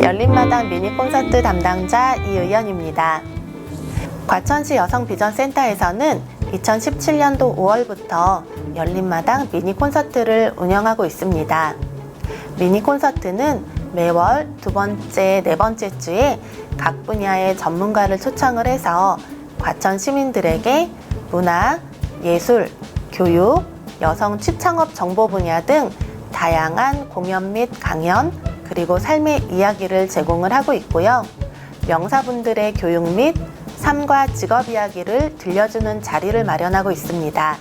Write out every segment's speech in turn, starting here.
열린마당 미니 콘서트 담당자 이의연입니다. 과천시 여성비전센터에서는 2017년도 5월부터 열린마당 미니 콘서트를 운영하고 있습니다. 미니 콘서트는 매월 두 번째, 네 번째 주에 각 분야의 전문가를 초청을 해서 과천 시민들에게 문화, 예술, 교육, 여성 취창업 정보 분야 등 다양한 공연 및 강연, 그리고 삶의 이야기를 제공을 하고 있고요. 명사분들의 교육 및 삶과 직업 이야기를 들려주는 자리를 마련하고 있습니다.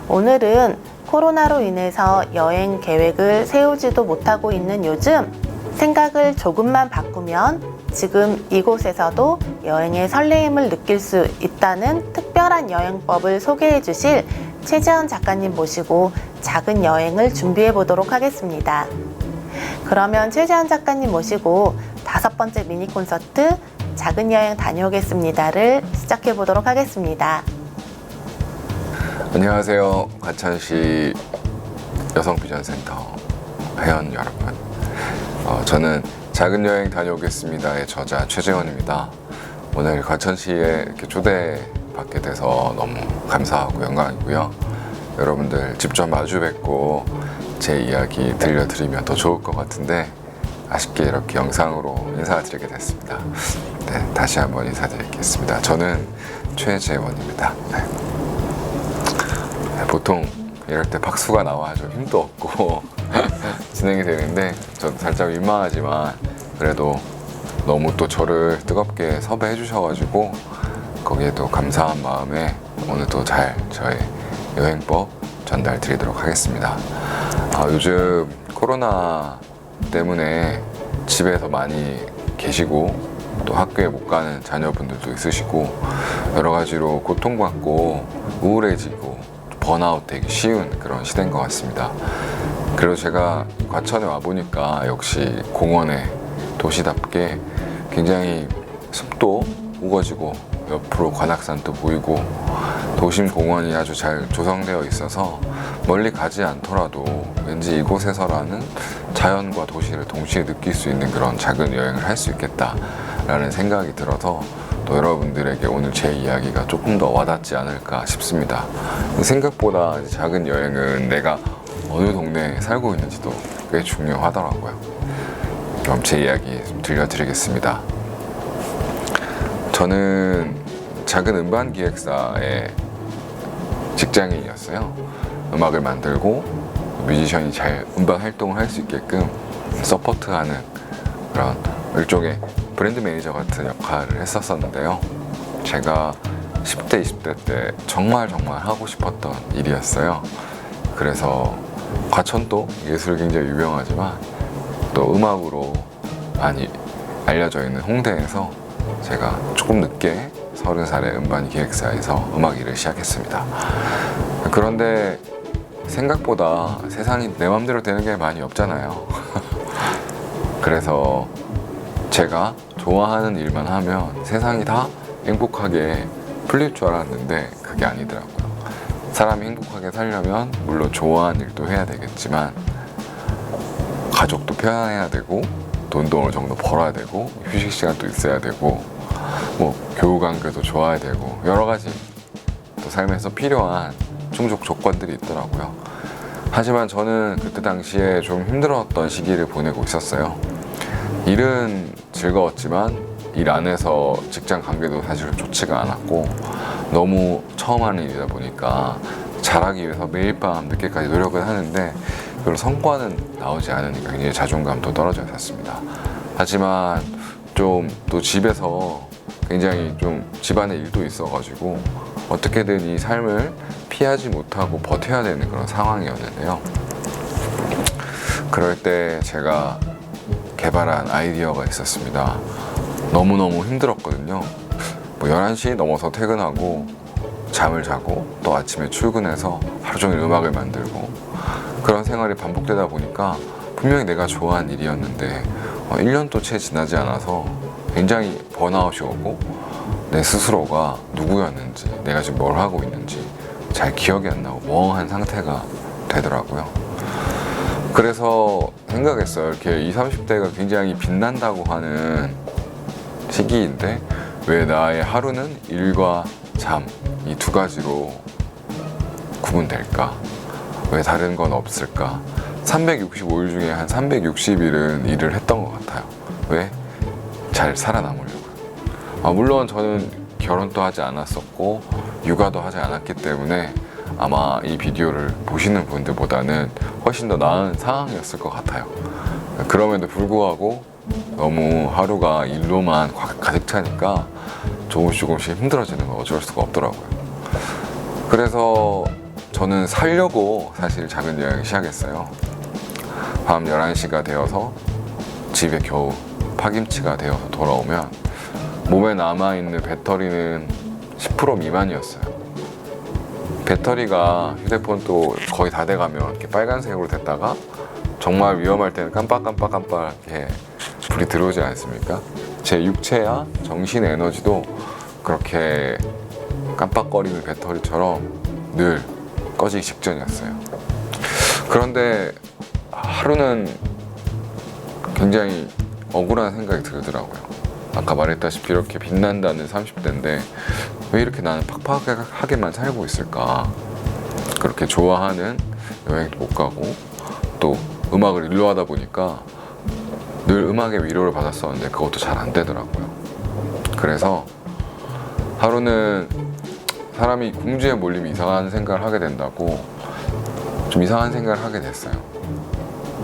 오늘은 코로나로 인해서 여행 계획을 세우지도 못하고 있는 요즘 생각을 조금만 바꾸면 지금 이곳에서도 여행의 설레임을 느낄 수 있다는 특별한 여행법을 소개해 주실 최재원 작가님 모시고 작은 여행을 준비해 보도록 하겠습니다. 그러면 최재원 작가님 모시고 5번째 미니 콘서트 작은 여행 다녀오겠습니다를 시작해 보도록 하겠습니다. 안녕하세요. 과천시 여성비전센터 회원 여러분. 저는 작은 여행 다녀오겠습니다의 저자 최재원입니다. 오늘 과천시에 이렇게 초대받게 돼서 너무 감사하고 영광이고요. 여러분들 직접 마주 뵙고 제 이야기 들려드리면 더 좋을 것 같은데 아쉽게 이렇게 영상으로 인사드리게 됐습니다. 네, 다시 한번 인사드리겠습니다. 저는 최재원입니다. 네. 보통 이럴 때 박수가 나와 좀 힘도 없고 진행이 되는데 저도 살짝 민망하지만 그래도 너무 또 저를 뜨겁게 섭외해 주셔가지고 거기에도 감사한 마음에 오늘도 잘 저의 여행법 전달 드리도록 하겠습니다. 요즘 코로나 때문에 집에서 많이 계시고 또 학교에 못 가는 자녀분들도 있으시고 여러 가지로 고통받고 우울해지고 번아웃 되기 쉬운 그런 시대인 것 같습니다. 그리고 제가 과천에 와보니까 역시 공원에 도시답게 굉장히 숲도 우거지고 옆으로 관악산도 보이고 도심 공원이 아주 잘 조성되어 있어서 멀리 가지 않더라도 왠지 이곳에서라는 자연과 도시를 동시에 느낄 수 있는 그런 작은 여행을 할 수 있겠다라는 생각이 들어서 또 여러분들에게 오늘 제 이야기가 조금 더 와닿지 않을까 싶습니다. 생각보다 작은 여행은 내가 어느 동네에 살고 있는지도 꽤 중요하더라고요. 그럼 제 이야기 좀 들려드리겠습니다. 저는 작은 음반 기획사의 직장인이었어요. 음악을 만들고 뮤지션이 잘 음반 활동을 할 수 있게끔 서포트하는 그런 일종의 브랜드 매니저 같은 역할을 했었었는데요. 제가 10대, 20대 때 정말 하고 싶었던 일이었어요. 그래서 과천도 예술이 굉장히 유명하지만 또 음악으로 많이 알려져 있는 홍대에서 제가 조금 늦게 30살에 음반 기획사에서 음악 일을 시작했습니다. 그런데 생각보다 세상이 내 맘대로 되는 게 많이 없잖아요. 그래서 제가 좋아하는 일만 하면 세상이 다 행복하게 풀릴 줄 알았는데 그게 아니더라고요. 사람이 행복하게 살려면 물론 좋아하는 일도 해야 되겠지만 가족도 편안해야 되고 돈도 어느 정도 벌어야 되고 휴식 시간도 있어야 되고 뭐 교우 관계도 좋아야 되고 여러 가지 또 삶에서 필요한 충족 조건들이 있더라고요. 하지만 저는 그때 당시에 좀 힘들었던 시기를 보내고 있었어요. 일은 즐거웠지만 일 안에서 직장 관계도 사실 좋지가 않았고 너무 처음 하는 일이다 보니까 잘하기 위해서 매일 밤 늦게까지 노력을 하는데 별로 성과는 나오지 않으니까 굉장히 자존감도 떨어져 있었습니다. 하지만 좀 또 집에서 굉장히 좀 집안에 일도 있어가지고 어떻게든 이 삶을 피하지 못하고 버텨야 되는 그런 상황이었는데요. 그럴 때 제가 개발한 아이디어가 있었습니다. 너무너무 힘들었거든요. 뭐 11시 넘어서 퇴근하고 잠을 자고 또 아침에 출근해서 하루 종일 음악을 만들고 그런 생활이 반복되다 보니까 분명히 내가 좋아하는 일이었는데 1년도 채 지나지 않아서 굉장히 번아웃이 오고 내 스스로가 누구였는지 내가 지금 뭘 하고 있는지 잘 기억이 안 나고 멍한 상태가 되더라고요. 그래서 생각했어요. 이렇게 20, 30대가 굉장히 빛난다고 하는 시기인데 왜 나의 하루는 일과 잠 이 두 가지로 구분될까? 왜 다른 건 없을까? 365일 중에 한 360일은 일을 했던 것 같아요. 왜? 잘 살아남으려고요. 물론 저는 결혼도 하지 않았었고 육아도 하지 않았기 때문에 아마 이 비디오를 보시는 분들보다는 훨씬 더 나은 상황이었을 것 같아요. 그럼에도 불구하고 너무 하루가 일로만 가득 차니까 조금씩 힘들어지는 거 어쩔 수가 없더라고요. 그래서 저는 살려고 사실 작은 여행을 시작했어요. 밤 11시가 되어서 집에 겨우 파김치가 되어서 돌아오면 몸에 남아있는 배터리는 10% 미만이었어요. 배터리가 휴대폰 또 거의 다 돼가면 이렇게 빨간색으로 됐다가 정말 위험할 때는 깜빡깜빡깜빡 불이 들어오지 않습니까? 제 육체야 정신의 에너지도 그렇게 깜빡거리는 배터리처럼 늘 꺼지기 직전이었어요. 그런데 하루는 굉장히 억울한 생각이 들더라고요. 아까 말했다시피 이렇게 빛난다는 30대인데 왜 이렇게 나는 팍팍하게만 살고 있을까? 그렇게 좋아하는 여행도 못 가고 또 음악을 일로 하다 보니까 늘 음악의 위로를 받았었는데 그것도 잘 안 되더라고요. 그래서 하루는 사람이 궁지에 몰리면 이상한 생각을 하게 된다고 좀 이상한 생각을 하게 됐어요.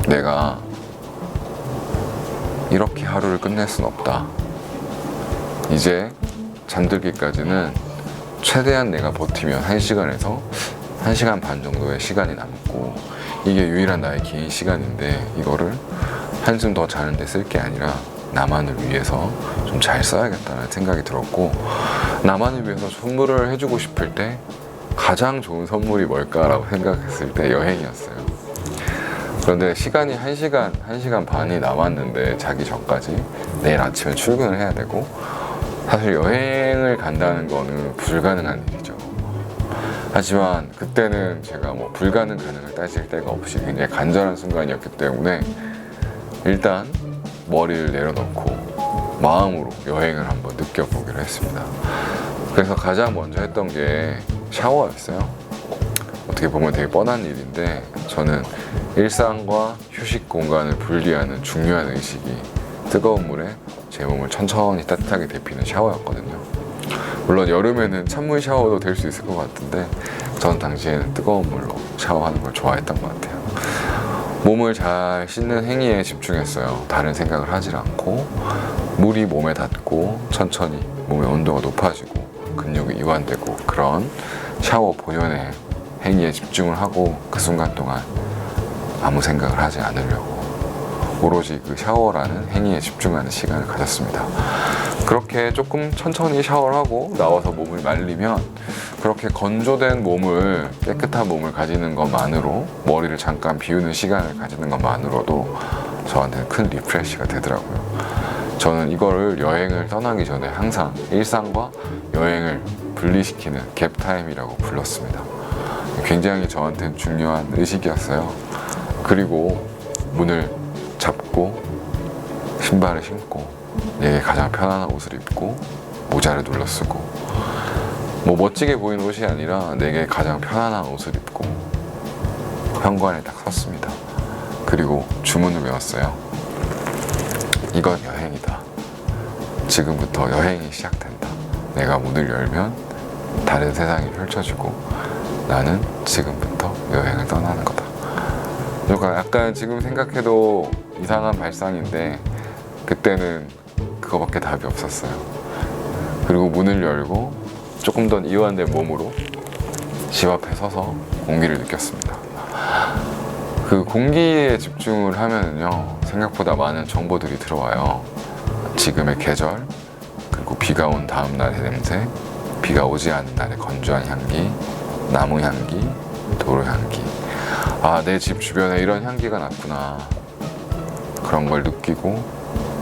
내가 이렇게 하루를 끝낼 순 없다. 이제 잠들기까지는 최대한 내가 버티면 1시간에서 1시간 반 정도의 시간이 남고 이게 유일한 나의 개인 시간인데 이거를 한숨 더 자는데 쓸 게 아니라 나만을 위해서 좀 잘 써야겠다는 생각이 들었고 나만을 위해서 선물을 해주고 싶을 때 가장 좋은 선물이 뭘까라고 생각했을 때 여행이었어요. 그런데 시간이 1시간 반이 남았는데 자기 전까지 내일 아침에 출근을 해야 되고 사실 여행을 간다는 거는 불가능한 일이죠. 하지만 그때는 제가 뭐 불가능 가능을 따질 데가 없이 굉장히 간절한 순간이었기 때문에 일단 머리를 내려놓고 마음으로 여행을 한번 느껴보기로 했습니다. 그래서 가장 먼저 했던 게 샤워였어요. 어떻게 보면 되게 뻔한 일인데 저는 일상과 휴식 공간을 분리하는 중요한 의식이 뜨거운 물에 제 몸을 천천히 따뜻하게 데피는 샤워였거든요. 물론 여름에는 찬물 샤워도 될 수 있을 것 같은데 저는 당시에는 뜨거운 물로 샤워하는 걸 좋아했던 것 같아요. 몸을 잘 씻는 행위에 집중했어요. 다른 생각을 하지 않고 물이 몸에 닿고 천천히 몸의 온도가 높아지고 근육이 이완되고 그런 샤워 본연의 행위에 집중을 하고 그 순간 동안 아무 생각을 하지 않으려고 오로지 그 샤워라는 행위에 집중하는 시간을 가졌습니다. 그렇게 조금 천천히 샤워를 하고 나와서 몸을 말리면 그렇게 건조된 몸을 깨끗한 몸을 가지는 것만으로 머리를 잠깐 비우는 시간을 가지는 것만으로도 저한테는 큰 리프레시가 되더라고요. 저는 이거를 여행을 떠나기 전에 항상 일상과 여행을 분리시키는 갭타임이라고 불렀습니다. 굉장히 저한테는 중요한 의식이었어요. 그리고 문을 잡고 신발을 신고 내게 가장 편안한 옷을 입고 모자를 눌러 쓰고 뭐 멋지게 보이는 옷이 아니라 내게 가장 편안한 옷을 입고 현관에 딱 섰습니다. 그리고 주문을 외웠어요. 이건 여행이다. 지금부터 여행이 시작된다. 내가 문을 열면 다른 세상이 펼쳐지고 나는 지금부터 여행을 떠나는 거다. 그러니까 약간 지금 생각해도 이상한 발상인데 그때는 그거밖에 답이 없었어요. 그리고 문을 열고 조금 더 이완된 몸으로 집 앞에 서서 공기를 느꼈습니다. 그 공기에 집중을 하면은요 생각보다 많은 정보들이 들어와요. 지금의 계절, 그리고 비가 온 다음 날의 냄새, 비가 오지 않은 날의 건조한 향기, 나무 향기, 도로 향기. 아, 내 집 주변에 이런 향기가 났구나. 그런 걸 느끼고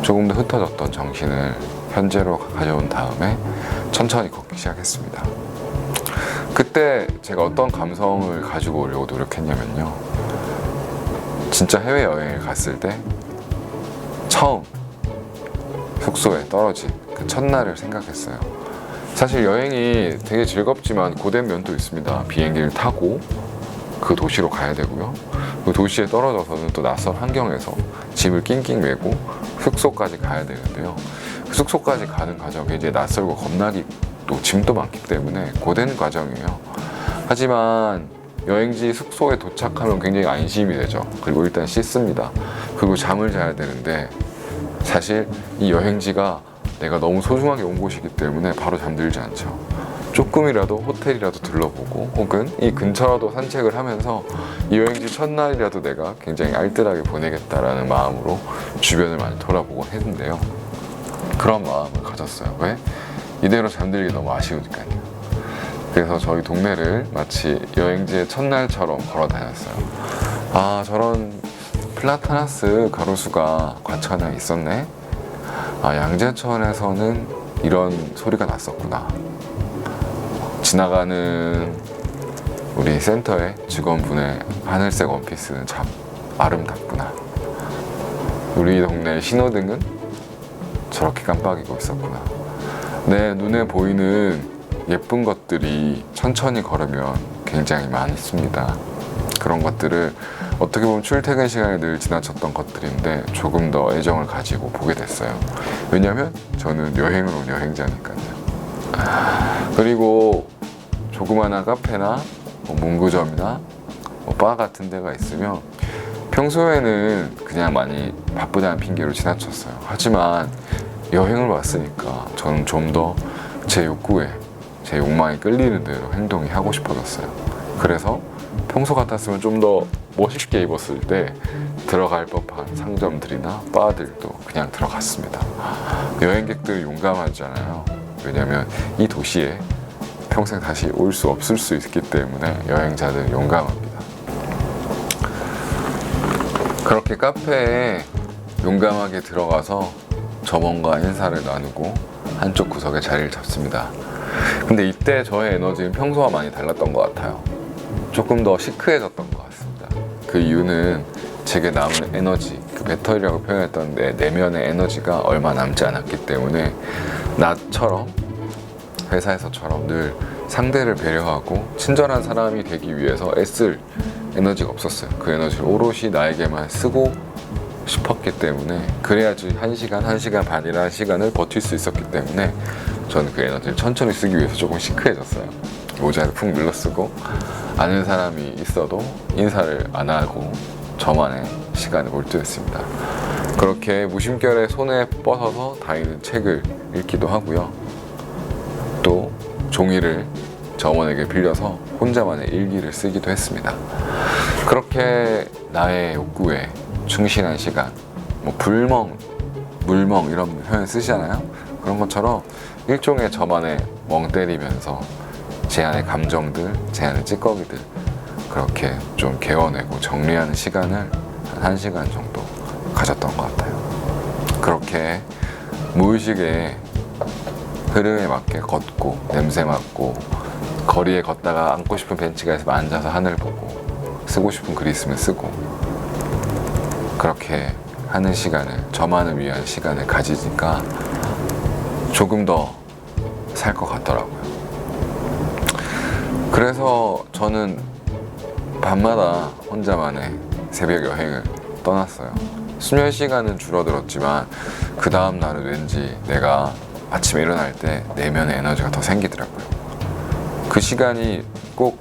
조금 더 흩어졌던 정신을 현재로 가져온 다음에 천천히 걷기 시작했습니다. 그때 제가 어떤 감성을 가지고 오려고 노력했냐면요. 진짜 해외여행을 갔을 때 처음 숙소에 떨어진 그 첫날을 생각했어요. 사실 여행이 되게 즐겁지만 고된 면도 있습니다. 비행기를 타고 그 도시로 가야 되고요. 그 도시에 떨어져서는 또 낯선 환경에서 짐을 낑낑 메고 숙소까지 가야 되는데요. 그 숙소까지 가는 과정이 이제 낯설고 겁나기 또 짐도 많기 때문에 고된 과정이에요. 하지만 여행지 숙소에 도착하면 굉장히 안심이 되죠. 그리고 일단 씻습니다. 그리고 잠을 자야 되는데 사실 이 여행지가 내가 너무 소중하게 온 곳이기 때문에 바로 잠들지 않죠. 조금이라도 호텔이라도 둘러보고 혹은 이 근처라도 산책을 하면서 이 여행지 첫날이라도 내가 굉장히 알뜰하게 보내겠다라는 마음으로 주변을 많이 돌아보곤 했는데요. 그런 마음을 가졌어요. 왜? 이대로 잠들기 너무 아쉬우니까요. 그래서 저희 동네를 마치 여행지의 첫날처럼 걸어 다녔어요. 아, 저런 플라타나스 가로수가 과천에 있었네. 아, 양재천에서는 이런 소리가 났었구나. 지나가는 우리 센터의 직원분의 하늘색 원피스는 참 아름답구나. 우리 동네 신호등은 저렇게 깜빡이고 있었구나. 내 눈에 보이는 예쁜 것들이 천천히 걸으면 굉장히 많습니다. 그런 것들을 어떻게 보면 출퇴근 시간에 늘 지나쳤던 것들인데 조금 더 애정을 가지고 보게 됐어요. 왜냐면 저는 여행으로 온 여행자니까요. 그리고 조그마한 카페나 문구점이나 바 같은 데가 있으면 평소에는 그냥 많이 바쁘다는 핑계로 지나쳤어요. 하지만 여행을 왔으니까 저는 좀 더 제 욕구에 제 욕망에 끌리는 대로 행동이 하고 싶어졌어요. 그래서 평소 같았으면 좀 더 멋있게 입었을 때 들어갈 법한 상점들이나 바들도 그냥 들어갔습니다. 여행객들은 용감하잖아요. 왜냐면 이 도시에 평생 다시 올 수 없을 수 있기 때문에 여행자들은 용감합니다. 그렇게 카페에 용감하게 들어가서 점원과 인사를 나누고 한쪽 구석에 자리를 잡습니다. 근데 이때 저의 에너지는 평소와 많이 달랐던 것 같아요. 조금 더 시크해졌던 것 같습니다. 그 이유는 제게 남은 에너지, 그 배터리라고 표현했던 내 내면의 에너지가 얼마 남지 않았기 때문에 나처럼 회사에서처럼 늘 상대를 배려하고 친절한 사람이 되기 위해서 애쓸 에너지가 없었어요. 그 에너지를 오롯이 나에게만 쓰고 싶었기 때문에 그래야지 1시간, 1시간 반이라는 시간을 버틸 수 있었기 때문에 저는 그 에너지를 천천히 쓰기 위해서 조금 시크해졌어요. 모자를 푹 눌러쓰고 아는 사람이 있어도 인사를 안 하고 저만의 시간을 몰두했습니다. 그렇게 무심결에 손에 뻗어서 다니는 책을 읽기도 하고요. 또 종이를 점원에게 빌려서 혼자만의 일기를 쓰기도 했습니다. 그렇게 나의 욕구에 충실한 시간, 뭐 불멍, 물멍 이런 표현 쓰시잖아요. 그런 것처럼 일종의 저만의 멍 때리면서 제 안의 감정들, 제 안의 찌꺼기들 그렇게 좀 개워내고 정리하는 시간을 한 1시간 정도 가졌던 것 같아요. 그렇게 무의식의 흐름에 맞게 걷고 냄새 맡고 거리에 걷다가 앉고 싶은 벤치가 있으면 앉아서 하늘 보고 쓰고 싶은 글 있으면 쓰고 그렇게 하는 시간을 저만을 위한 시간을 가지니까 조금 더 살 것 같더라고요. 그래서 저는 밤마다 혼자만의 새벽 여행을 떠났어요. 수면 시간은 줄어들었지만 그 다음 날은 왠지 내가 아침에 일어날 때 내면의 에너지가 더 생기더라고요. 그 시간이 꼭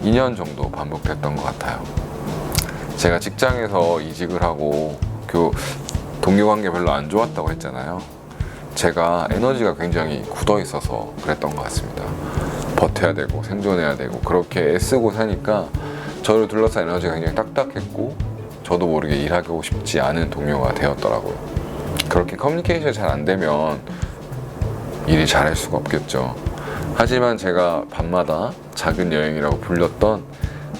2년 정도 반복됐던 것 같아요. 제가 직장에서 이직을 하고 동료 관계 별로 안 좋았다고 했잖아요. 제가 에너지가 굉장히 굳어 있어서 그랬던 것 같습니다. 버텨야 되고 생존해야 되고 그렇게 애쓰고 사니까 저를 둘러싼 에너지가 굉장히 딱딱했고 저도 모르게 일하고 싶지 않은 동료가 되었더라고요. 그렇게 커뮤니케이션이 잘 안 되면 일이 잘할 수가 없겠죠. 하지만 제가 밤마다 작은 여행이라고 불렸던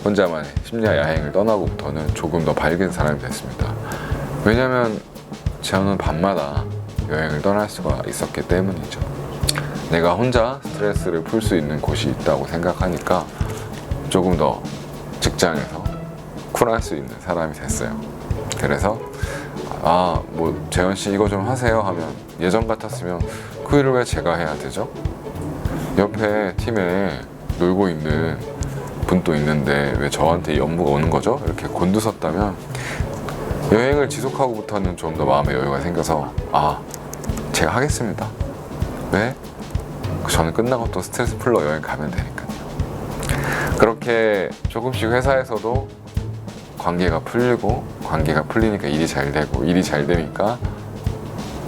혼자만의 심야 야행을 떠나고부터는 조금 더 밝은 사람이 됐습니다. 왜냐면 저는 밤마다 여행을 떠날 수가 있었기 때문이죠. 내가 혼자 스트레스를 풀 수 있는 곳이 있다고 생각하니까 조금 더 직장에서 쿨할 수 있는 사람이 됐어요. 그래서 뭐 재현 씨 이거 좀 하세요 하면 예전 같았으면 그 일을 왜 제가 해야 되죠? 옆에 팀에 놀고 있는 분도 있는데 왜 저한테 이 업무가 오는 거죠? 이렇게 곤두섰다면 여행을 지속하고부터는 좀 더 마음의 여유가 생겨서 제가 하겠습니다. 왜? 저는 끝나고 또 스트레스 풀러 여행 가면 되니까요. 그렇게 조금씩 회사에서도 관계가 풀리고, 관계가 풀리니까 일이 잘 되고, 일이 잘 되니까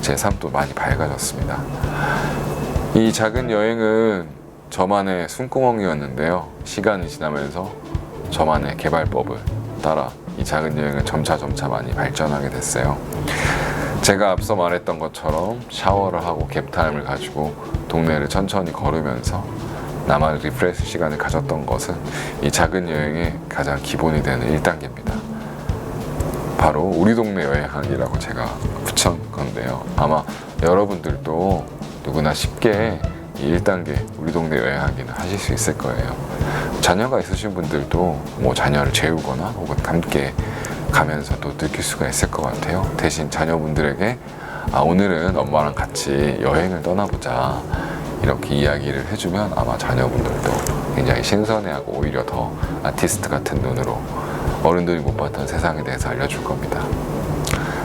제 삶도 많이 밝아졌습니다. 이 작은 여행은 저만의 숨구멍이었는데요. 시간이 지나면서 저만의 개발법을 따라 이 작은 여행은 점차 많이 발전하게 됐어요. 제가 앞서 말했던 것처럼 샤워를 하고 갭타임을 가지고 동네를 천천히 걸으면서 나만의 리프레시 시간을 가졌던 것은 이 작은 여행의 가장 기본이 되는 1단계입니다. 바로 우리 동네 여행하기라고 제가 붙인 건데요. 아마 여러분들도 누구나 쉽게 이 1단계 우리 동네 여행하기는 하실 수 있을 거예요. 자녀가 있으신 분들도 뭐 자녀를 재우거나 혹은 함께 가면서도 느낄 수가 있을 것 같아요. 대신 자녀분들에게 오늘은 엄마랑 같이 여행을 떠나보자 이렇게 이야기를 해주면 아마 자녀분들도 굉장히 신선해하고 오히려 더 아티스트 같은 눈으로 어른들이 못 봤던 세상에 대해서 알려줄 겁니다.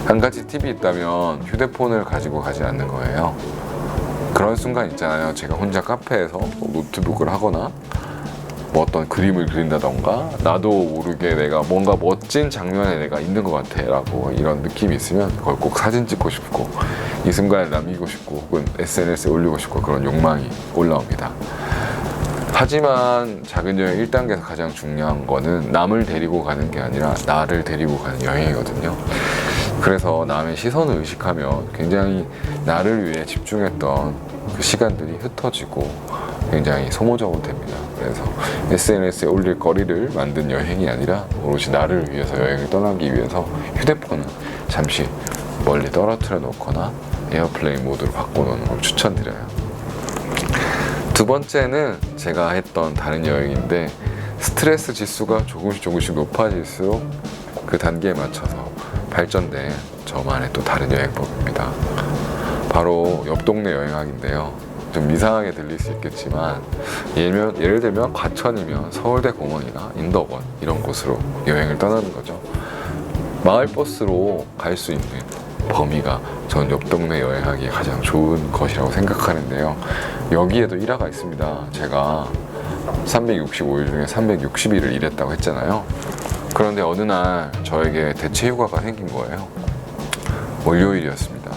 한 가지 팁이 있다면 휴대폰을 가지고 가지 않는 거예요. 그런 순간 있잖아요. 제가 혼자 카페에서 노트북을 하거나 뭐 어떤 그림을 그린다던가 나도 모르게 내가 뭔가 멋진 장면에 내가 있는 것 같아 라고 이런 느낌이 있으면 그걸 꼭 사진 찍고 싶고 이 순간을 남기고 싶고 혹은 SNS에 올리고 싶고 그런 욕망이 올라옵니다. 하지만 작은 여행 1단계에서 가장 중요한 거는 남을 데리고 가는 게 아니라 나를 데리고 가는 여행이거든요. 그래서 남의 시선을 의식하면 굉장히 나를 위해 집중했던 그 시간들이 흩어지고 굉장히 소모적으로 됩니다. 그래서 SNS에 올릴 거리를 만든 여행이 아니라 오롯이 나를 위해서 여행을 떠나기 위해서 휴대폰은 잠시 멀리 떨어뜨려 놓거나 에어플레인 모드로 바꿔놓는 걸 추천드려요. 두 번째는 제가 했던 다른 여행인데 스트레스 지수가 조금씩 높아질수록 그 단계에 맞춰서 발전된 저만의 또 다른 여행법입니다. 바로 옆 동네 여행하기인데요. 좀 이상하게 들릴 수 있겠지만 예를 들면 과천이면 서울대 공원이나 인덕원 이런 곳으로 여행을 떠나는 거죠. 마을버스로 갈 수 있는 범위가 전 옆 동네 여행하기에 가장 좋은 것이라고 생각하는데요. 여기에도 일화가 있습니다. 제가 365일 중에 360일을 일했다고 했잖아요. 그런데 어느 날 저에게 대체 휴가가 생긴 거예요. 월요일이었습니다.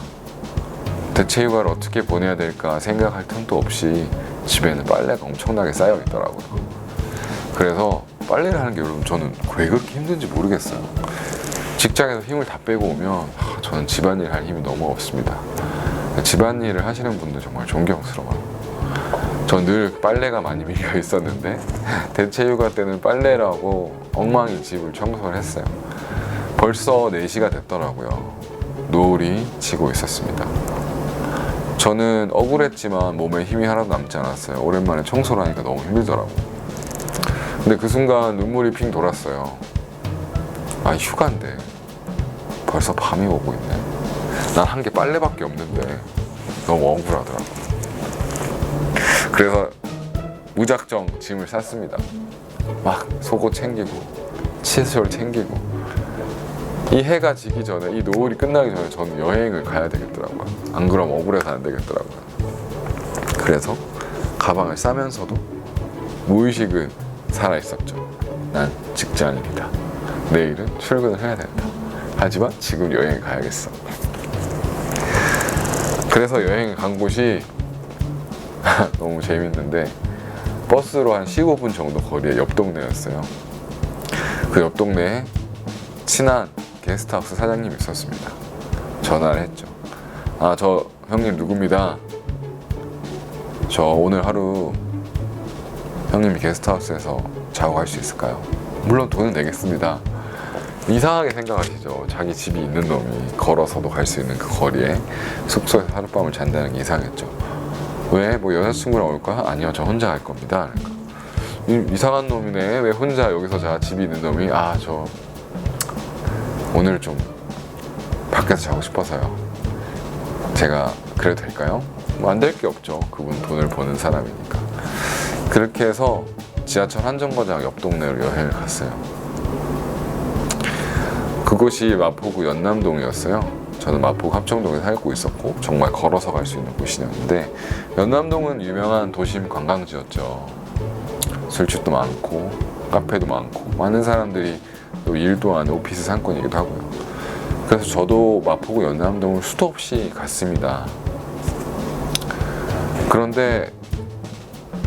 대체 휴가를 어떻게 보내야 될까 생각할 틈도 없이 집에는 빨래가 엄청나게 쌓여 있더라고요. 그래서 빨래를 하는 게 여러분 저는 왜 그렇게 힘든지 모르겠어요. 직장에서 힘을 다 빼고 오면 저는 집안일 할 힘이 너무 없습니다. 집안일을 하시는 분들 정말 존경스러워요. 전 늘 빨래가 많이 밀려 있었는데 대체 휴가 때는 빨래라고 엉망인 집을 청소를 했어요. 벌써 4시가 됐더라고요. 노을이 지고 있었습니다. 저는 억울했지만 몸에 힘이 하나도 남지 않았어요. 오랜만에 청소를 하니까 너무 힘들더라고요. 근데 그 순간 눈물이 핑 돌았어요. 휴가인데 벌써 밤이 오고 있네. 난 한 게 빨래밖에 없는데 너무 억울하더라고요. 그래서 무작정 짐을 쌌습니다. 막 속옷 챙기고 칫솔 챙기고 이 해가 지기 전에 이 노을이 끝나기 전에 저는 여행을 가야 되겠더라고요. 안 그러면 억울해서 안 되겠더라고요. 그래서 가방을 싸면서도 무의식은 살아있었죠. 난 직장인이다. 내일은 출근을 해야 된다. 하지만 지금 여행을 가야겠어. 그래서 여행을 간 곳이 너무 재밌는데 버스로 한 15분 정도 거리의 옆 동네였어요. 그 옆 동네에 친한 게스트하우스 사장님이 있었습니다. 전화를 했죠. 저 형님 누굽니다. 저 오늘 하루 형님이 게스트하우스에서 자고 갈 수 있을까요? 물론 돈은 내겠습니다. 이상하게 생각하시죠. 자기 집이 있는 놈이 걸어서도 갈 수 있는 그 거리에 숙소에서 하룻밤을 잔다는 게 이상했죠. 왜? 뭐 여자친구랑 올까? 아니요, 저 혼자 갈 겁니다. 그러니까 이상한 놈이네. 왜 혼자 여기서 집이 있는 놈이 저 오늘 좀 밖에서 자고 싶어서요. 제가 그래도 될까요? 뭐 안 될 게 없죠. 그분 돈을 버는 사람이니까. 그렇게 해서 지하철 한 정거장 옆 동네로 여행을 갔어요. 그곳이 마포구 연남동이었어요. 저는 마포구 합정동에 살고 있었고 정말 걸어서 갈 수 있는 곳이었는데, 연남동은 유명한 도심 관광지였죠. 술집도 많고 카페도 많고 많은 사람들이 또 일도 하는 오피스 상권이기도 하고요. 그래서 저도 마포구 연남동을 수도 없이 갔습니다. 그런데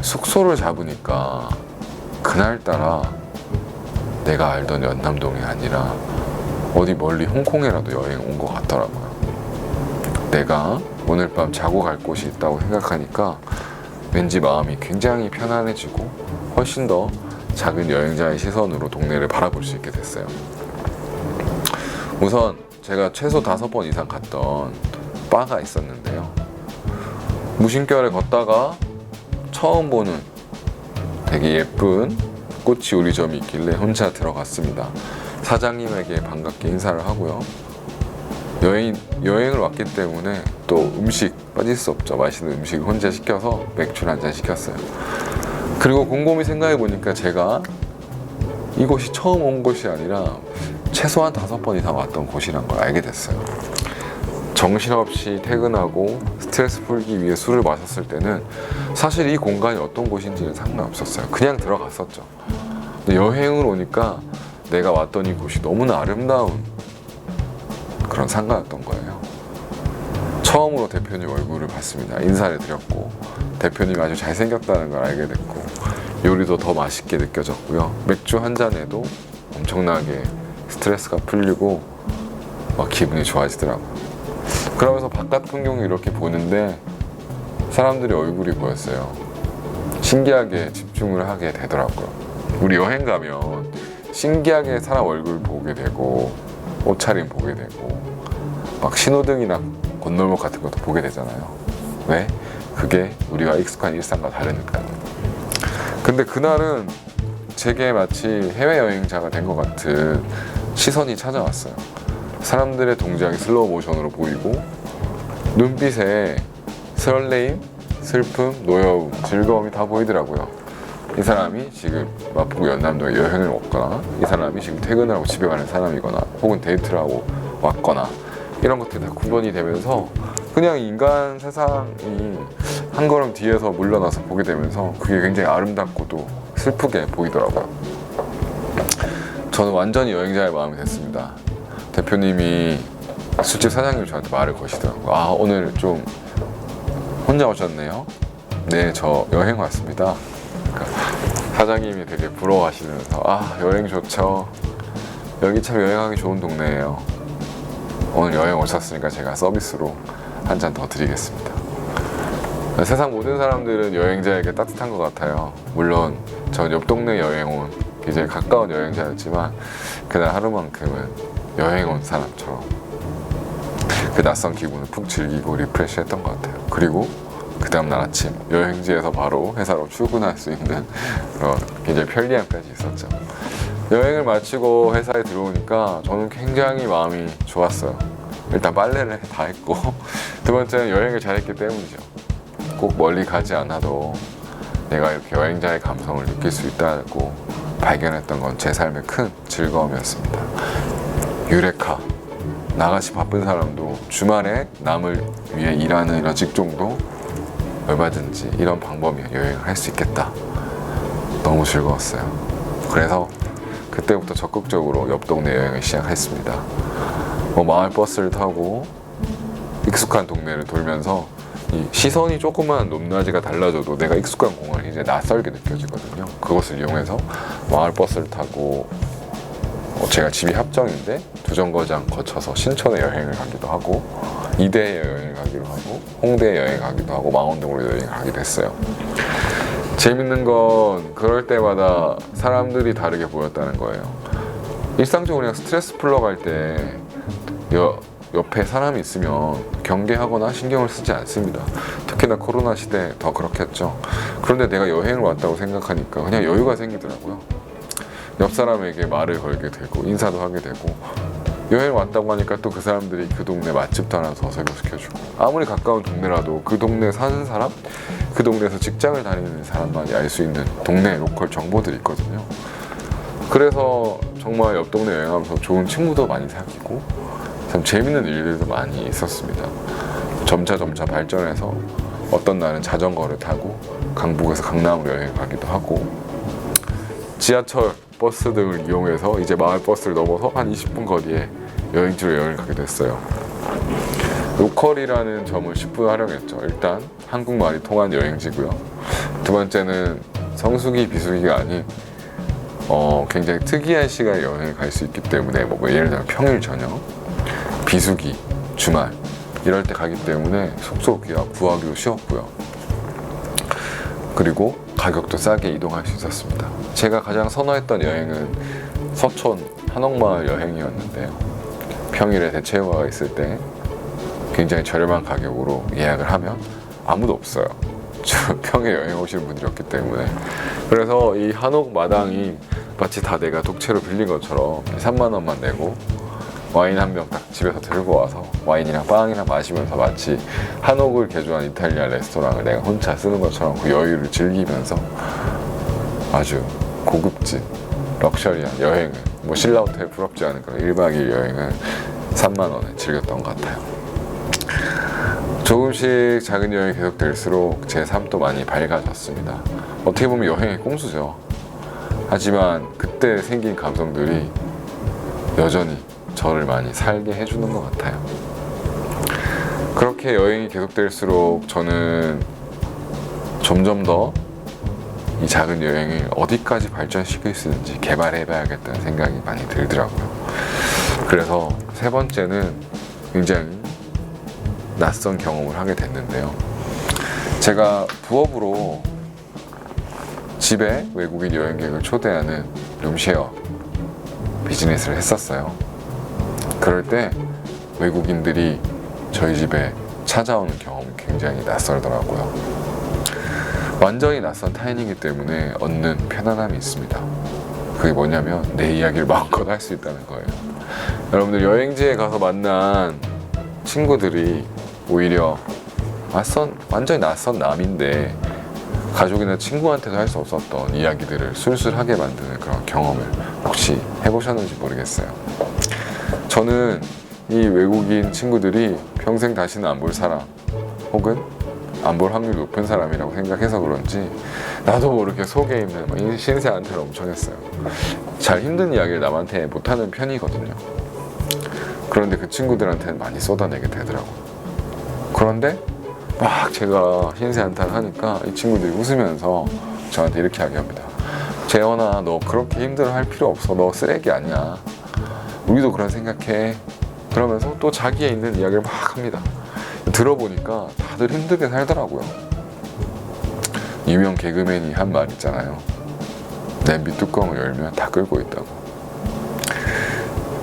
숙소를 잡으니까 그날따라 내가 알던 연남동이 아니라 어디 멀리 홍콩에라도 여행 온 것 같더라고요. 내가 오늘 밤 자고 갈 곳이 있다고 생각하니까 왠지 마음이 굉장히 편안해지고 훨씬 더 작은 여행자의 시선으로 동네를 바라볼 수 있게 됐어요. 우선 제가 최소 5번 이상 갔던 바가 있었는데요. 무심결에 걷다가 처음 보는 되게 예쁜 꽃이 우리점이 있길래 혼자 들어갔습니다. 사장님에게 반갑게 인사를 하고요. 여행을 왔기 때문에 또 음식 빠질 수 없죠. 맛있는 음식을 혼자 시켜서 맥주를 한 잔 시켰어요. 그리고 곰곰이 생각해 보니까 제가 이곳이 처음 온 곳이 아니라 최소한 5번 이상 왔던 곳이란 걸 알게 됐어요. 정신없이 퇴근하고 스트레스 풀기 위해 술을 마셨을 때는 사실 이 공간이 어떤 곳인지는 상관없었어요. 그냥 들어갔었죠. 근데 여행을 오니까 내가 왔던 이 곳이 너무나 아름다운 그런 상가였던 거예요. 처음으로 대표님 얼굴을 봤습니다. 인사를 드렸고 대표님이 아주 잘생겼다는 걸 알게 됐고 요리도 더 맛있게 느껴졌고요. 맥주 한 잔에도 엄청나게 스트레스가 풀리고 막 기분이 좋아지더라고요. 그러면서 바깥 풍경을 이렇게 보는데 사람들의 얼굴이 보였어요. 신기하게 집중을 하게 되더라고요. 우리 여행 가면 신기하게 사람 얼굴 보게 되고 옷차림 보게 되고 막 신호등이나 건널목 같은 것도 보게 되잖아요. 왜? 그게 우리가 익숙한 일상과 다르니까요. 근데 그날은 제게 마치 해외여행자가 된 것 같은 시선이 찾아왔어요. 사람들의 동작이 슬로우 모션으로 보이고 눈빛에 설레임, 슬픔, 노여움, 즐거움이 다 보이더라고요. 이 사람이 지금 마포구 연남동에 여행을 왔거나 이 사람이 지금 퇴근을 하고 집에 가는 사람이거나 혹은 데이트를 하고 왔거나 이런 것들이 다 구분이 되면서 그냥 인간 세상이 한 걸음 뒤에서 물러나서 보게 되면서 그게 굉장히 아름답고도 슬프게 보이더라고요. 저는 완전히 여행자의 마음이 됐습니다. 대표님이 술집 사장님이 저한테 말을 거시더라고요. 아, 오늘 좀 혼자 오셨네요. 네, 저 여행 왔습니다. 그러니까 사장님이 되게 부러워하시면서 아, 여행 좋죠. 여기 참 여행하기 좋은 동네예요. 오늘 여행 오셨으니까 제가 서비스로 한 잔 더 드리겠습니다. 세상 모든 사람들은 여행자에게 따뜻한 것 같아요. 물론 전 옆 동네 여행 온 굉장히 가까운 여행자였지만 그날 하루만큼은 여행 온 사람처럼 그 낯선 기분을 푹 즐기고 리프레시 했던 것 같아요. 그리고 그 다음날 아침 여행지에서 바로 회사로 출근할 수 있는 그런 굉장히 편리함까지 있었죠. 여행을 마치고 회사에 들어오니까 저는 굉장히 마음이 좋았어요. 일단 빨래를 다 했고 두 번째는 여행을 잘했기 때문이죠. 꼭 멀리 가지 않아도 내가 이렇게 여행자의 감성을 느낄 수 있다고 발견했던 건 제 삶의 큰 즐거움이었습니다. 유레카, 나같이 바쁜 사람도 주말에 남을 위해 일하는 이런 직종도 얼마든지 이런 방법이면 여행을 할 수 있겠다. 너무 즐거웠어요. 그래서 그때부터 적극적으로 옆 동네 여행을 시작했습니다. 마을버스를 타고 익숙한 동네를 돌면서 이 시선이 조금만 높낮이가 달라져도 내가 익숙한 공간이 이제 낯설게 느껴지거든요. 그것을 이용해서 마을버스를 타고 제가 집이 합정인데 2정거장 거쳐서 신촌에 여행을 가기도 하고 이대에 여행을 가기도 하고 홍대에 여행을 가기도 하고 망원동으로 여행을 가기도 했어요. 재밌는 건 그럴 때마다 사람들이 다르게 보였다는 거예요. 일상적으로 그냥 스트레스 풀러 갈 때 옆에 사람이 있으면 경계하거나 신경을 쓰지 않습니다. 특히나 코로나 시대에 더 그렇겠죠. 그런데 내가 여행을 왔다고 생각하니까 그냥 여유가 생기더라고요. 옆 사람에게 말을 걸게 되고 인사도 하게 되고 여행 왔다고 하니까 또 그 사람들이 그 동네 맛집도 하나 더 소개시켜주고, 아무리 가까운 동네라도 그 동네에 사는 사람, 그 동네에서 직장을 다니는 사람만이 알 수 있는 동네 로컬 정보들이 있거든요. 그래서 정말 옆 동네 여행하면서 좋은 친구도 많이 사귀고 참 재밌는 일들도 많이 있었습니다. 점차 발전해서 어떤 날은 자전거를 타고 강북에서 강남으로 여행 가기도 하고, 지하철, 버스 등을 이용해서 이제 마을 버스를 넘어서 한 20분 거리에 여행지로 여행을 가게 됐어요. 로컬이라는 점을 10분 활용했죠. 일단 한국말이 통한 여행지고요. 두 번째는 성수기, 비수기가 아닌 굉장히 특이한 시간에 여행을 갈 수 있기 때문에 뭐 예를 들면 평일 저녁, 비수기, 주말 이럴 때 가기 때문에 숙소 구하기도 쉬웠고요. 그리고 가격도 싸게 이동할 수 있었습니다. 제가 가장 선호했던 여행은 서촌 한옥마을 여행이었는데요. 평일에 대체휴가가 있을 때 굉장히 저렴한 가격으로 예약을 하면 아무도 없어요. 평일 여행 오시는 분들이 없기 때문에. 그래서 이 한옥 마당이 마치 다 내가 독채로 빌린 것처럼 3만 원만 내고 와인 한 병 딱 집에서 들고 와서 와인이랑 빵이랑 마시면서 마치 한옥을 개조한 이탈리아 레스토랑을 내가 혼자 쓰는 것처럼 그 여유를 즐기면서 아주 고급진 럭셔리한 여행을, 뭐 신라 호텔 부럽지 않은 그런 1박 2일 여행을 3만 원에 즐겼던 것 같아요. 조금씩 작은 여행이 계속될수록 제 삶도 많이 밝아졌습니다. 어떻게 보면 여행의 꼼수죠. 하지만 그때 생긴 감성들이 여전히 저를 많이 살게 해주는 것 같아요. 그렇게 여행이 계속될수록 저는 점점 더 이 작은 여행을 어디까지 발전시킬 수 있는지 개발해봐야겠다는 생각이 많이 들더라고요. 그래서 세 번째는 굉장히 낯선 경험을 하게 됐는데요. 제가 부업으로 집에 외국인 여행객을 초대하는 룸쉐어 비즈니스를 했었어요. 그럴 때 외국인들이 저희 집에 찾아오는 경험이 굉장히 낯설더라고요. 완전히 낯선 타인이기 때문에 얻는 편안함이 있습니다. 그게 뭐냐면 내 이야기를 마음껏 할 수 있다는 거예요. 여러분들 여행지에 가서 만난 친구들이 오히려 완전히 낯선 남인데 가족이나 친구한테도 할 수 없었던 이야기들을 술술하게 만드는 그런 경험을 혹시 해보셨는지 모르겠어요. 저는 이 외국인 친구들이 평생 다시는 안 볼 사람 혹은 안 볼 확률이 높은 사람이라고 생각해서 그런지 나도 모르게 속에 있는 신세한테를 엄청 했어요. 잘 힘든 이야기를 남한테 못하는 편이거든요. 그런데 그 친구들한테는 많이 쏟아내게 되더라고요. 그런데 막 제가 신세한탄을 하니까 이 친구들이 웃으면서 저한테 이렇게 이야기합니다. 재현아, 너 그렇게 힘들어할 필요 없어. 너 쓰레기 아니야. 우리도 그런 생각해. 그러면서 또 자기에 있는 이야기를 막 합니다. 들어보니까 다들 힘들게 살더라고요. 유명 개그맨이 한 말 있잖아요. 냄비 뚜껑을 열면 다 끓고 있다고.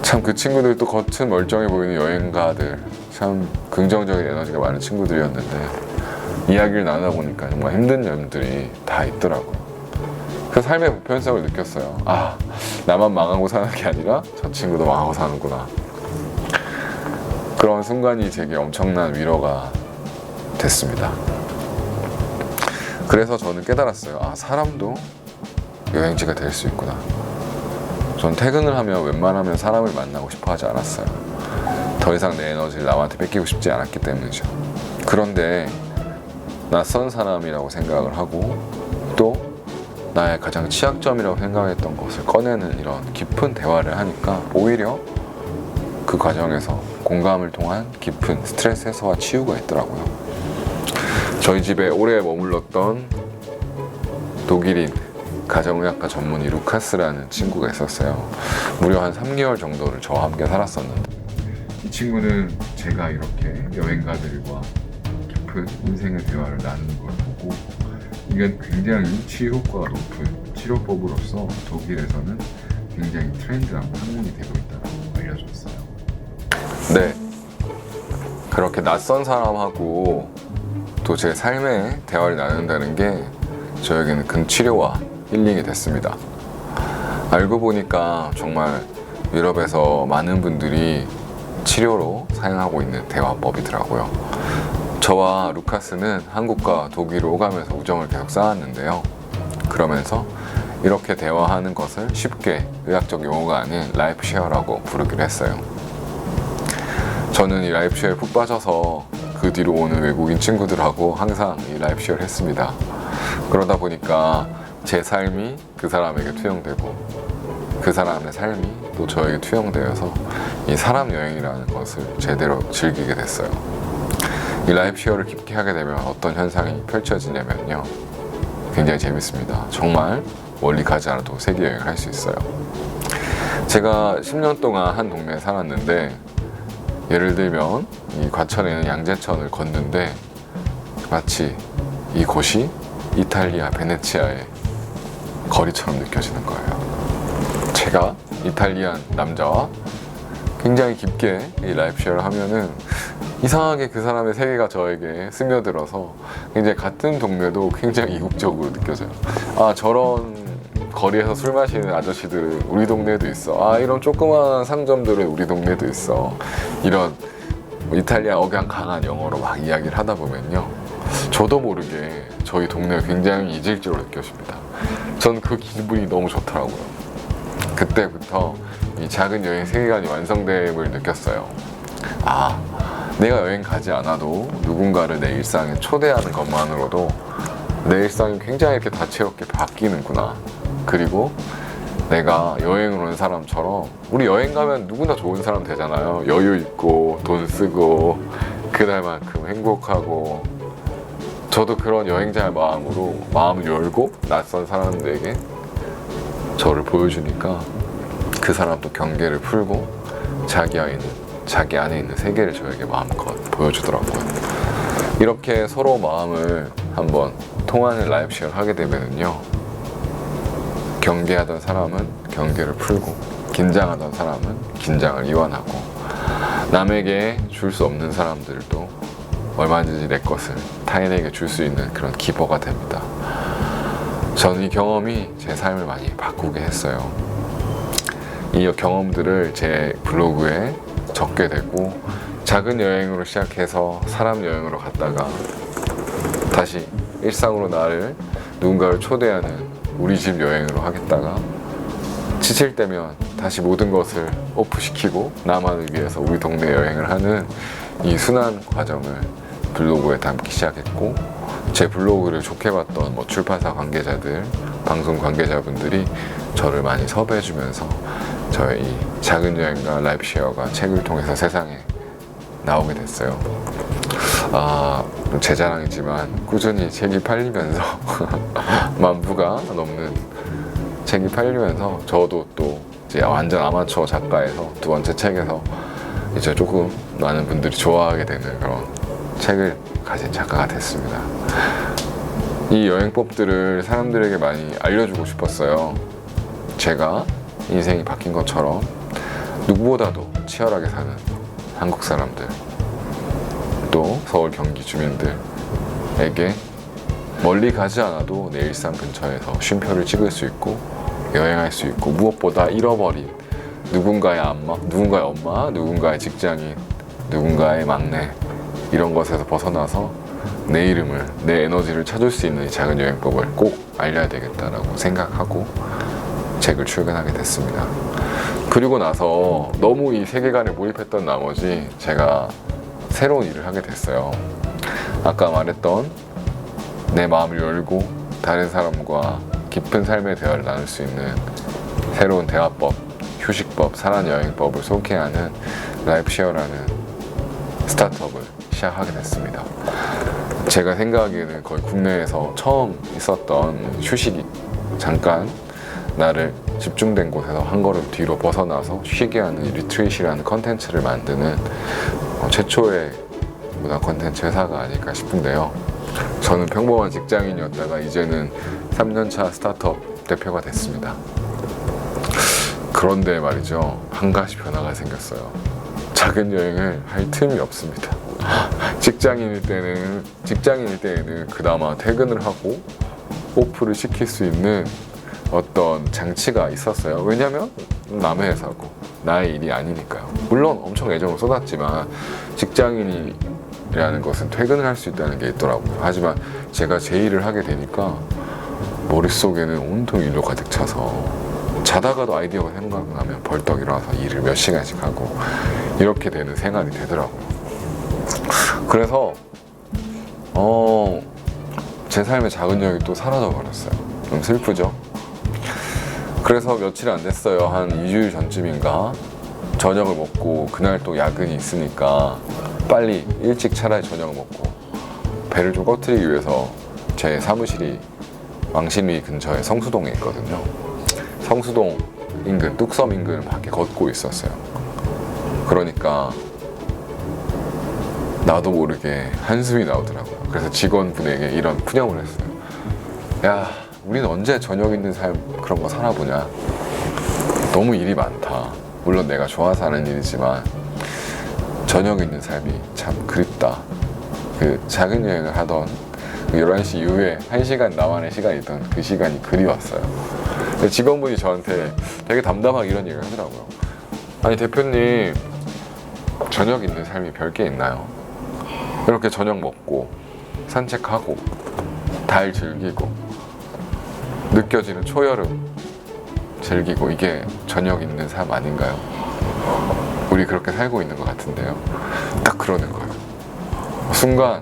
참 그 친구들도 겉은 멀쩡해 보이는 여행가들, 참 긍정적인 에너지가 많은 친구들이었는데 이야기를 나눠보니까 정말 힘든 점들이 다 있더라고요. 그 삶의 보편성을 느꼈어요. 아, 나만 망하고 사는 게 아니라 저 친구도 망하고 사는구나. 그런 순간이 제게 엄청난 위로가 됐습니다. 그래서 저는 깨달았어요. 아, 사람도 여행지가 될 수 있구나. 전 퇴근을 하면 웬만하면 사람을 만나고 싶어 하지 않았어요. 더 이상 내 에너지를 남한테 뺏기고 싶지 않았기 때문이죠. 그런데 낯선 사람이라고 생각을 하고 또 나의 가장 취약점이라고 생각했던 것을 꺼내는 이런 깊은 대화를 하니까 오히려 그 과정에서 공감을 통한 깊은 스트레스 해소와 치유가 있더라고요. 저희 집에 오래 머물렀던 독일인 가정의학과 전문의 루카스라는 친구가 있었어요. 무려 한 3개월 정도를 저와 함께 살았었는데 이 친구는 제가 이렇게 여행가들과 깊은 인생의 대화를 나누는 걸 보고 이건 굉장히 치유 효과가 높은 치료법으로서 독일에서는 굉장히 트렌드한 학문이 되고 있다고 알려줬어요. 네, 그렇게 낯선 사람하고 또 제 삶의 대화를 나눈다는 게 저에게는 큰 치료와 힐링이 됐습니다. 알고 보니까 정말 유럽에서 많은 분들이 치료로 사용하고 있는 대화법이더라고요. 저와 루카스는 한국과 독일을 오가면서 우정을 계속 쌓았는데요. 그러면서 이렇게 대화하는 것을 쉽게 의학적 용어가 아닌 라이프 쉐어라고 부르기로 했어요. 저는 이 라이프 쉐어에 푹 빠져서 그 뒤로 오는 외국인 친구들하고 항상 이 라이프 쉐어를 했습니다. 그러다 보니까 제 삶이 그 사람에게 투영되고 그 사람의 삶이 또 저에게 투영되어서 이 사람 여행이라는 것을 제대로 즐기게 됐어요. 이 라이프 쉐어를 깊게 하게 되면 어떤 현상이 펼쳐지냐면요, 굉장히 재밌습니다. 정말 멀리 가지 않아도 세계 여행을 할 수 있어요. 제가 10년 동안 한 동네에 살았는데, 예를 들면 이 과천에 있는 양재천을 걷는데 마치 이곳이 이탈리아 베네치아의 거리처럼 느껴지는 거예요. 제가 이탈리안 남자와 굉장히 깊게 이 라이프 쉐어를 하면은 이상하게 그 사람의 세계가 저에게 스며들어서 굉장히 같은 동네도 굉장히 이국적으로 느껴져요. 아, 저런 거리에서 술 마시는 아저씨들은 우리 동네에도 있어. 아, 이런 조그마한 상점들은 우리 동네에도 있어. 이런 이탈리아 억양 강한 영어로 막 이야기를 하다 보면요, 저도 모르게 저희 동네가 굉장히 이질적으로 느껴집니다. 전 그 기분이 너무 좋더라고요. 그때부터 이 작은 여행 세계관이 완성됨을 느꼈어요. 아, 내가 여행 가지 않아도 누군가를 내 일상에 초대하는 것만으로도 내 일상이 굉장히 이렇게 다채롭게 바뀌는구나. 그리고 내가 여행을 온 사람처럼, 우리 여행 가면 누구나 좋은 사람 되잖아요. 여유 있고 돈 쓰고 그날만큼 행복하고. 저도 그런 여행자의 마음으로 마음을 열고 낯선 사람들에게 저를 보여주니까 그 사람도 경계를 풀고 자기 안에 있는 세계를 저에게 마음껏 보여주더라고요. 이렇게 서로 마음을 한번 통하는 라이프 쉐어를 하게 되면은요, 경계하던 사람은 경계를 풀고, 긴장하던 사람은 긴장을 이완하고, 남에게 줄 수 없는 사람들도 얼마든지 내 것을 타인에게 줄 수 있는 그런 기버가 됩니다. 저는 이 경험이 제 삶을 많이 바꾸게 했어요. 이 경험들을 제 블로그에 적게 되고, 작은 여행으로 시작해서 사람 여행으로 갔다가 다시 일상으로 누군가를 초대하는 우리 집 여행으로 하겠다가, 지칠 때면 다시 모든 것을 오프시키고 나만을 위해서 우리 동네 여행을 하는 이 순환 과정을 블로그에 담기 시작했고, 제 블로그를 좋게 봤던 출판사 관계자들, 방송 관계자분들이 저를 많이 섭외해주면서 저의 이 작은 여행과 라이프 쉐어가 책을 통해서 세상에 나오게 됐어요. 제 자랑이지만 꾸준히 책이 팔리면서 만 부가 넘는 책이 팔리면서 저도 또 이제 완전 아마추어 작가에서 두 번째 책에서 이제 조금 많은 분들이 좋아하게 되는 그런 책을 가진 작가가 됐습니다. 이 여행법들을 사람들에게 많이 알려주고 싶었어요. 제가 인생이 바뀐 것처럼 누구보다도 치열하게 사는 한국 사람들, 또 서울 경기 주민들에게 멀리 가지 않아도 내 일상 근처에서 쉼표를 찍을 수 있고 여행할 수 있고, 무엇보다 잃어버린 누군가의 엄마, 누군가의 직장인, 누군가의 막내, 이런 것에서 벗어나서 내 이름을, 내 에너지를 찾을 수 있는 이 작은 여행법을 꼭 알려야 되겠다라고 생각하고 책을 출간하게 됐습니다. 그리고 나서 너무 이 세계관에 몰입했던 나머지 제가 새로운 일을 하게 됐어요. 아까 말했던 내 마음을 열고 다른 사람과 깊은 삶의 대화를 나눌 수 있는 새로운 대화법, 휴식법, 살아여행법을 소개하는 라이프 쉐어라는 스타트업을 시작하게 됐습니다. 제가 생각하기에는 거의 국내에서 처음 있었던 휴식이, 잠깐 나를 집중된 곳에서 한 걸음 뒤로 벗어나서 쉬게 하는 리트릿이라는 컨텐츠를 만드는 최초의 문화 컨텐츠 회사가 아닐까 싶은데요. 저는 평범한 직장인이었다가 이제는 3년차 스타트업 대표가 됐습니다. 그런데 말이죠, 한 가지 변화가 생겼어요. 작은 여행을 할 틈이 없습니다. 직장인일 때에는 그나마 퇴근을 하고 오프를 시킬 수 있는 어떤 장치가 있었어요. 왜냐면 남의 회사고 나의 일이 아니니까요. 물론 엄청 애정을 쏟았지만 직장인이라는 것은 퇴근을 할 수 있다는 게 있더라고요. 하지만 제가 제 일을 하게 되니까 머릿속에는 온통 일로 가득 차서 자다가도 아이디어가 생각나면 벌떡 일어나서 일을 몇 시간씩 하고 이렇게 되는 생활이 되더라고요. 그래서 제 삶의 작은 여행이 또 사라져 버렸어요. 좀 슬프죠? 그래서 며칠 안 됐어요. 한 2주일 전쯤인가 저녁을 먹고 그날 또 야근이 있으니까 빨리 일찍 차라리 저녁을 먹고 배를 좀 꺼트리기 위해서 제 사무실이 왕십리 근처에 성수동에 있거든요. 성수동 인근, 뚝섬 인근을 밖에 걷고 있었어요. 그러니까 나도 모르게 한숨이 나오더라고요. 그래서 직원분에게 이런 푸념을 했어요. 야, 우린 언제 저녁 있는 삶 그런 거 살아보냐. 너무 일이 많다. 물론 내가 좋아서 하는 일이지만 저녁 있는 삶이 참 그립다. 그 작은 여행을 하던 11시 이후에 1시간 나만의 시간이 있던 그 시간이 그리웠어요. 근데 직원분이 저한테 되게 담담하게 이런 얘기를 하더라고요. 아니 대표님, 저녁 있는 삶이 별게 있나요? 이렇게 저녁 먹고 산책하고 달 즐기고 느껴지는 초여름 즐기고 이게 저녁 있는 삶 아닌가요? 우리 그렇게 살고 있는 것 같은데요. 딱 그러는 거예요. 순간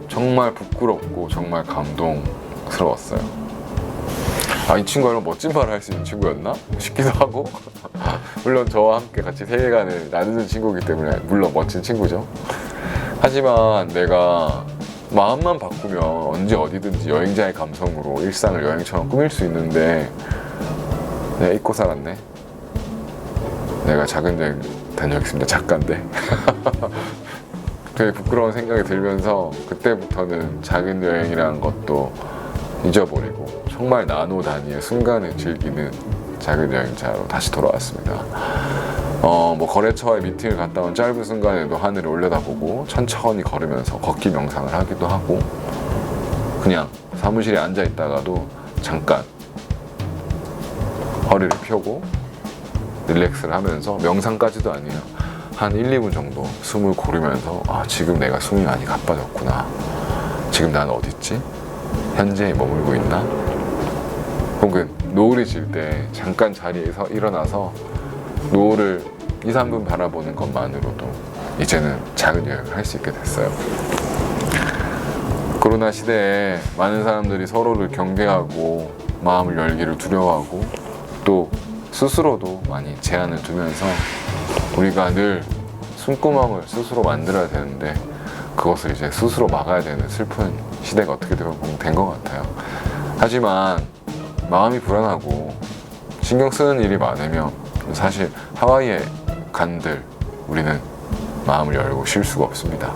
정말 부끄럽고 정말 감동스러웠어요. 아, 이 친구가 이런 멋진 말을 할 수 있는 친구였나? 싶기도 하고 물론 저와 함께 같이 세계관을 나누는 친구이기 때문에 물론 멋진 친구죠. 하지만 내가 마음만 바꾸면 언제 어디든지 여행자의 감성으로 일상을 여행처럼 꾸밀 수 있는데 내가 잊고 살았네. 내가 작은 여행 다녀오겠습니다. 작가인데 되게 부끄러운 생각이 들면서 그때부터는 작은 여행이라는 것도 잊어버리고 정말 나노 단위의 순간을 즐기는 작은 여행자로 다시 돌아왔습니다. 뭐 거래처와의 미팅을 갔다 온 짧은 순간에도 하늘을 올려다보고 천천히 걸으면서 걷기 명상을 하기도 하고 그냥 사무실에 앉아 있다가도 잠깐 허리를 펴고 릴렉스를 하면서 명상까지도 아니에요. 한 1, 2분 정도 숨을 고르면서 아, 지금 내가 숨이 많이 가빠졌구나. 지금 난 어디 있지? 현재에 머물고 있나? 혹은 노을이 질 때 잠깐 자리에서 일어나서 노을을 2, 3분 바라보는 것만으로도 이제는 작은 여행을 할 수 있게 됐어요. 코로나 시대에 많은 사람들이 서로를 경계하고 마음을 열기를 두려워하고 또 스스로도 많이 제한을 두면서 우리가 늘 숨구멍을 스스로 만들어야 되는데 그것을 이제 스스로 막아야 되는 슬픈 시대가 어떻게 보면 된 것 같아요. 하지만 마음이 불안하고 신경 쓰는 일이 많으면 사실 하와이에 간들 우리는 마음을 열고 쉴 수가 없습니다.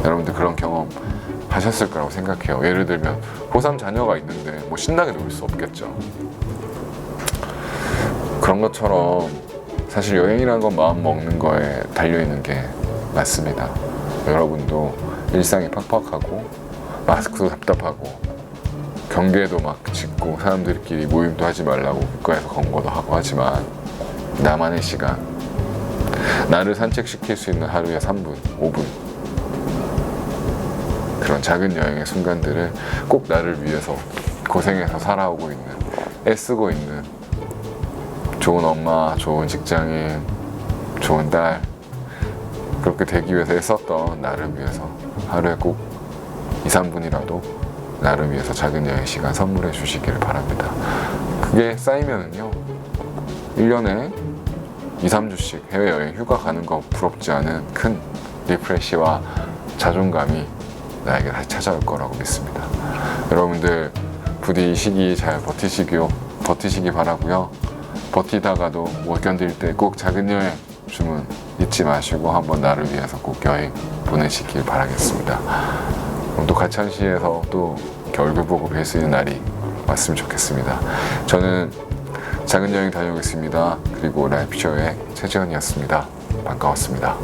여러분들 그런 경험 하셨을 거라고 생각해요. 예를 들면 고3 자녀가 있는데 뭐 신나게 놀 수 없겠죠. 그런 것처럼 사실 여행이라는 건 마음 먹는 거에 달려있는 게 맞습니다. 여러분도 일상이 팍팍하고 마스크도 답답하고 경계도 막 짓고 사람들끼리 모임도 하지 말라고 국가에서 권고도 하고 하지만 나만의 시간, 나를 산책시킬 수 있는 하루에 3분, 5분 그런 작은 여행의 순간들을 꼭 나를 위해서 고생해서 살아오고 있는, 애쓰고 있는 좋은 엄마, 좋은 직장인, 좋은 딸 그렇게 되기 위해서 애썼던 나를 위해서 하루에 꼭 2, 3분이라도 나를 위해서 작은 여행 시간 선물해 주시기를 바랍니다. 그게 쌓이면은요 1년에 2, 3주씩 해외여행 휴가 가는 거 부럽지 않은 큰 리프레시와 자존감이 나에게 다시 찾아올 거라고 믿습니다. 여러분들 부디 이 시기 잘 버티시기 바라고요. 버티다가도 못 견딜 때 꼭 작은 여행 주문 잊지 마시고 한번 나를 위해서 꼭 여행 보내시길 바라겠습니다. 또 가천시에서 또 얼굴 보고 뵐 수 있는 날이 왔으면 좋겠습니다. 저는 작은 여행 다녀오겠습니다. 그리고 라이프쇼의 최지원이었습니다. 반가웠습니다.